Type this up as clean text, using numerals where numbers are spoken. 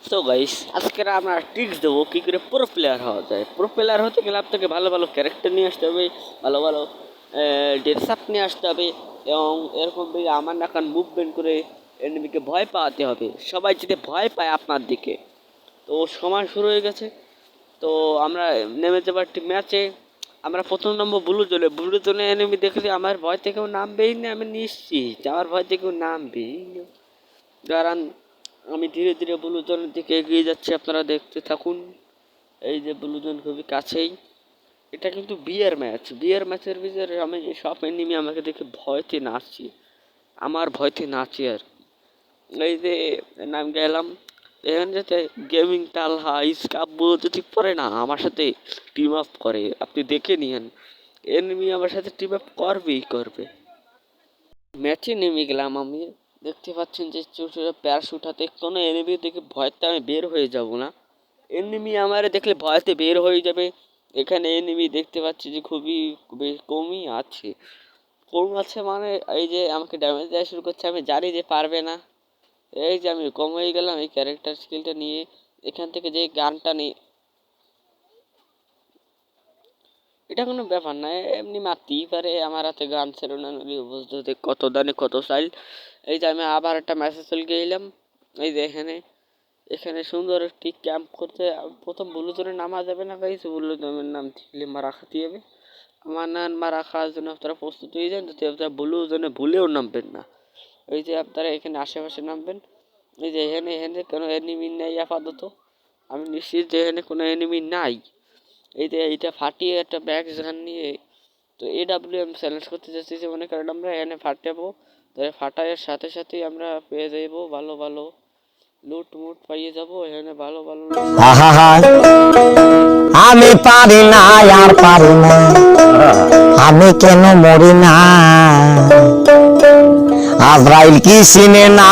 So guys আজকে আমরা tricks দেবো কী করে প্রো প্লেয়ার হওয়া যায়। প্রো প্লেয়ার হতে গেলে আপনাকে ভালো ভালো ক্যারেক্টার নিয়ে আসতে হবে, ভালো ভালো ড্রেস আপ নিয়ে আসতে হবে এবং এরকম আমার নাকান মুভমেন্ট করে এনিমিকে ভয় পাওয়াতে হবে। সবাই যদি ভয় পায় আপনার দিকে, তো সময় শুরু হয়ে গেছে। তো আমরা নেমে যাবো একটি ম্যাচে। আমরা প্রথম নম্বর ব্লু জোনে এনিমি দেখলে আমার ভয় থেকেও নামবেই না, আমি নিশ্চিত আমার ভয় থেকেও নামবেই না। কারণ আমি ধীরে ধীরে ব্লু জোনের দিকে এগিয়ে যাচ্ছি, আপনারা দেখতে থাকুন। এই যে ব্লু জোন খুবই কাছেই। এটা কিন্তু বিয়ের ম্যাচের ভিতরে আমি সব এনিমি আমাকে দেখে ভয়তে নাচছি, আমার ভয়তে নাচি আর এই যে নাম গেলাম। এখানে যাতে গেমিং টালহা স্কাপগুলো যদি পরে না আমার সাথে টিম আপ করে, আপনি দেখে নিন এনিমি আমার সাথে টিম আপ করবেই করবে। ম্যাচে নেমে গেলাম আমি, দেখতে পাচ্ছেন যে প্যারাশুট হাতে কোনো এনিমি দেখে ভয়তে আমি বের হয়ে যাব না, এনিমি আমার দেখলে ভয়তে বের হয়ে যাবে। এখানে এনিমি দেখতে পাচ্ছি যে খুবই কমই আছে, কম আছে মানে এই যে আমাকে ড্যামেজ দেওয়া শুরু করছে, আমি জানি যে পারবে না। এই যে আমি কম হয়ে গেলাম এই ক্যারেক্টার স্কিলটা নিয়ে, এখান থেকে যে গানটা নিয়ে, এটা কোনো ব্যাপার না, এমনি মারতেই পারে। আমার হাতে গান ছিল না, বুঝতে কত দানে কত সাইল। এই যে আমি আবার একটা মেসেজ চলে গেলাম। এই যে এখানে এখানে সুন্দর একটি ক্যাম্প করতে প্রথম বুলুজনের নামা যাবে না গাইস, বুলুজনের নাম দিলে মারা খাতে হবে। আমার নাম মারা খাওয়ার জন্য আপনারা প্রস্তুত হয়ে যান, যাতে আপনারা বুলুজনে ভুলেও নামবেন না। এই যে আপনারা এখানে আশেপাশে নামবেন। এই যে এখানে এখানে কোনো এনিমি নেই আপাতত, আমি নিশ্চিত যে এখানে কোনো এনিমি নাই। এই যে এইটা ফাটিয়ে একটা ব্যাগ গান নিয়ে তো AWM চ্যালেঞ্জ করতে যাচ্ছি, যে মনে করেন আমরা এখানে ফাটাবো, তবে ফাটাইয়ের সাথে সাথেই আমরা পেয়ে যাবো ভালো ভালো লুট মুট পাইয়ে যাবো এখানে ভালো ভালো। আমি পারি না আর পারি না, আমি কেন মরি না? আজরাইল কি চিনে না?